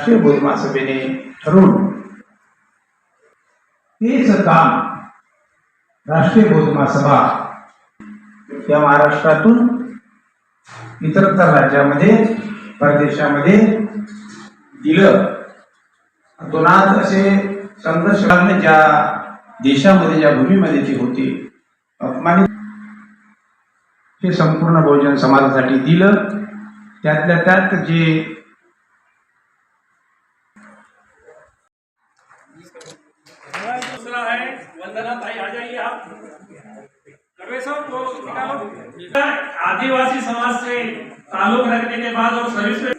राष्ट्रीय बौद्ध महासभेने ठरवून तेच काम राष्ट्रीय बौद्ध महासभा या महाराष्ट्रातून इतरत्र राज्यामध्ये परदेशामध्ये दिलं. दोनात असे संघर्ष ज्या देशामध्ये ज्या भूमीमध्ये ते होते अपमानित हे संपूर्ण बहुजन समाजासाठी दिलं. त्यातल्या त्यात जे दूसरा है वंदना ताई, आ जाइए आप करवे साहब को निकालो। आदिवासी समाज से ताल्लुक रखने के बाद और सर्विस में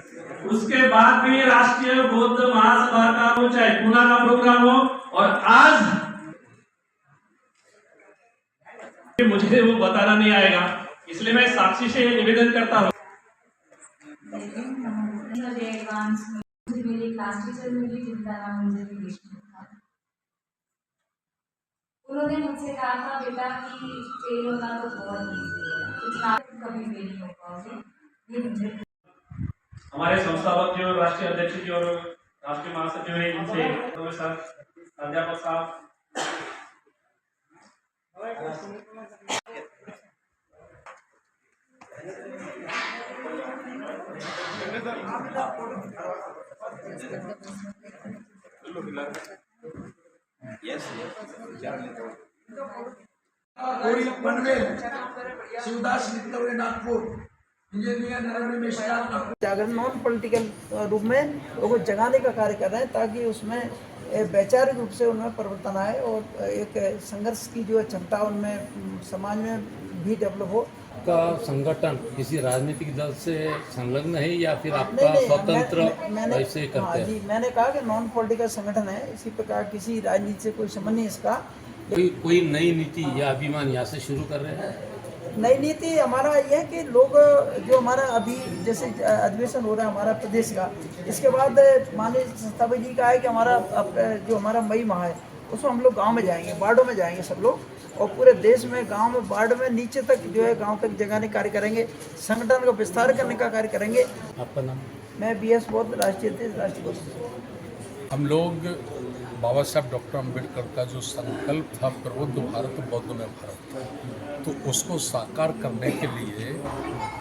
उसके बाद भी राष्ट्रीय बौद्ध महासभा का हो चाहे पुणे का प्रोग्राम हो और आज मुझे वो बताना नहीं आएगा, इसलिए मैं साक्षी से निवेदन करता हूँ। मेरी क्लास टीचर में भी जिनका नाम मुझे देशमुख था, उन्होंने मुझसे कहा था बेटा कि फेल होना तो बहुत ईजी है, कुछ कभी फेल नहीं हो पाओगे। ये मुझे हमारे संस्थापक जी और राष्ट्रीय अध्यक्ष जी और राष्ट्रीय महासचिव हैं, इनसे तो सर अध्यापक साहब पनवेल, शिवदास निकलवे नागपुर, इंजीनियर नरेंद्र मिश्रा जागरण नॉन पॉलिटिकल रूप में लोगों को जगाने का कार्य कर रहे हैं ताकि उसमें वैचारिक रूप से उनमें परिवर्तन आए और एक संघर्ष की जो क्षमता उनमें समाज में भी डेवलप हो। का संगठन किसी राजनीतिक दल से संलग्न है या फिर आपका स्वतंत्र ऐसे करते हैं? जी, मैंने कहा कि नॉन पॉलिटिकल संगठन है, इसी प्रकार किसी राजनीति से कोई संबंध नहीं इसका। कोई नई नीति या अभिमान यहाँ से शुरू कर रहे हैं? नई नीति हमारा ये है कि लोग जो हमारा अभी जैसे अधिवेशन हो रहा है हमारा प्रदेश का, इसके बाद माननीय संस्थापक जी का है कि हमारा जो हमारा मई माह है उसमें हम लोग गांव में जाएंगे, वार्डों में जाएंगे सब लोग, और पूरे देश में गांव में वार्ड में नीचे तक जो है गांव तक जगाने कार्य करेंगे, संगठन का विस्तार करने का कार्य करेंगे। आपका नाम? मैं BS बौद्ध, राष्ट्रीय अध्यक्ष राष्ट्रीय बौद्ध। हम लोग बाबा साहब डॉक्टर अम्बेडकर का जो संकल्प था प्रबुद्ध भारत बौद्ध में भारत, तो उसको साकार करने के लिए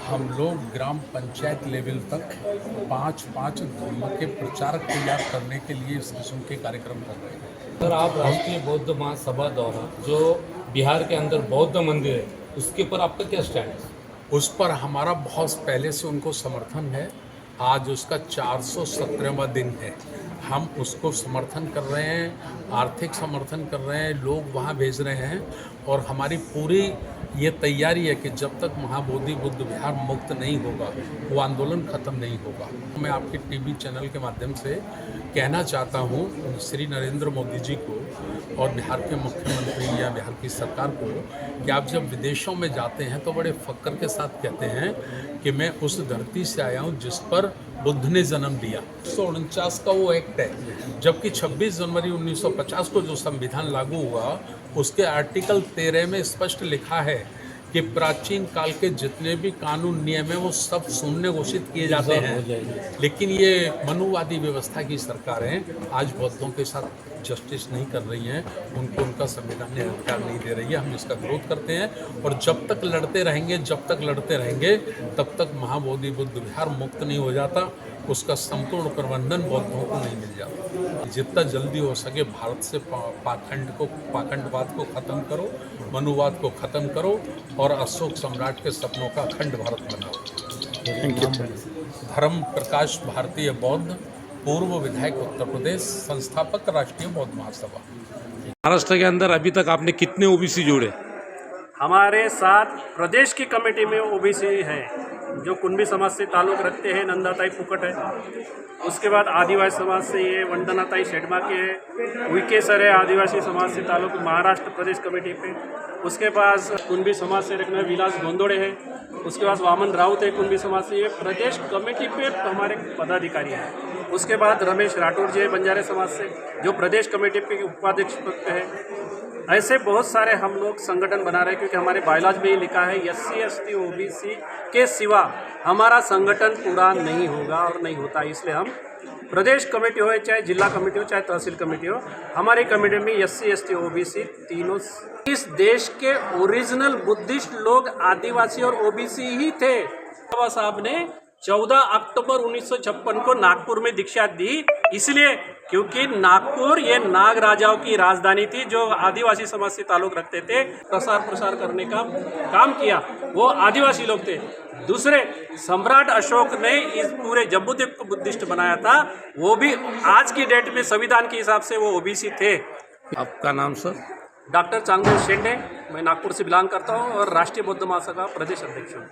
हम लोग ग्राम पंचायत लेवल तक 5-5 धर्म के प्रचारक तैयार करने के लिए इस किस्म के कार्यक्रम कर रहे हैं। सर, आप राष्ट्रीय बौद्ध महासभा द्वारा जो बिहार के अंदर बौद्ध मंदिर है उसके ऊपर आपका क्या स्टैंड है? उस पर हमारा बहुत पहले से उनको समर्थन है। आज उसका 417वां दिन है। हम उसको समर्थन कर रहे हैं, आर्थिक समर्थन कर रहे हैं, लोग वहाँ भेज रहे हैं और हमारी पूरी ये तैयारी है कि जब तक महाबोधि बुद्ध विहार मुक्त नहीं होगा वो आंदोलन खत्म नहीं होगा। मैं आपके टीवी चैनल के माध्यम से कहना चाहता हूँ श्री नरेंद्र मोदी जी को और बिहार के मुख्यमंत्री या बिहार की सरकार को कि आप जब विदेशों में जाते हैं तो बड़े फक्र के साथ कहते हैं कि मैं उस धरती से आया हूँ जिस पर बुद्ध ने जन्म लिया। 1949 का वो एक्ट है, जबकि 26 जनवरी 1950 को जो संविधान लागू हुआ उसके आर्टिकल 13 में स्पष्ट लिखा है कि प्राचीन काल के जितने भी कानून नियम हैं वो सब शून्य घोषित किए जाते हैं। लेकिन ये मनुवादी व्यवस्था की सरकारें आज बौद्धों के साथ जस्टिस नहीं कर रही हैं, उनको उनका संविधान अधिकार नहीं दे रही है। हम इसका विरोध करते हैं और जब तक लड़ते रहेंगे तब तक महाबोधि बुद्ध विहार मुक्त नहीं हो जाता, उसका संपूर्ण प्रबंधन बौद्धों को नहीं मिल जाता। जितना जल्दी हो सके भारत से पाखंडवाद को खत्म करो, मनुवाद को खत्म करो और अशोक सम्राट के सपनों का अखंड भारत बनाओ। धर्म प्रकाश भारतीय बौद्ध, पूर्व विधायक उत्तर प्रदेश, संस्थापक राष्ट्रीय बौद्ध महासभा। महाराष्ट्र के अंदर अभी तक आपने कितने ओबीसी जोड़े? हमारे साथ प्रदेश की कमेटी में ओबीसी है जो कुंभी समाज से ताल्लुक़ रखते हैं, नंदाताई फुकट है। उसके बाद आदिवासी समाज से ये वंदनाताई शेडमा के है, विके सर है आदिवासी समाज से ताल्लुक़ महाराष्ट्र प्रदेश कमेटी पे। उसके पास कुंभी समाज से रखना विलास गोंदोड़े है। उसके बाद वामन राउत है कुंभी समाज से, ये प्रदेश कमेटी पे हमारे पदाधिकारी हैं। उसके बाद रमेश राठौर जी है बंजारे समाज से जो प्रदेश कमेटी पे उपाध्यक्ष पद पे है। ऐसे बहुत सारे हम लोग संगठन बना रहे हैं क्योंकि हमारे बायोलॉजी में ही लिखा है SC ST OBC के सिवा हमारा संगठन पूरा नहीं होगा और नहीं होता, इसलिए हम प्रदेश कमेटी हो चाहे जिला कमेटी हो चाहे तहसील कमेटी हो, हमारी कमेटी में SC ST OBC तीनों इस देश के ओरिजिनल बुद्धिस्ट लोग आदिवासी और OBC ही थे। बाबा साहब ने 14 अक्टूबर 1956 को नागपुर में दीक्षा दी, इसलिए क्योंकि नागपुर ये नाग राजाओं की राजधानी थी जो आदिवासी समाज से ताल्लुक रखते थे। प्रसार प्रसार करने का काम किया वो आदिवासी लोग थे। दूसरे सम्राट अशोक ने इस पूरे जम्बूद्वीप को बुद्धिस्ट बनाया था, वो भी आज की डेट में संविधान के हिसाब से वो OBC थे। आपका नाम सर? डॉक्टर चांगदेव शेंडे, मैं नागपुर से बिलोंग करता हूँ और राष्ट्रीय बौद्ध महासभा का प्रदेश अध्यक्ष हूँ।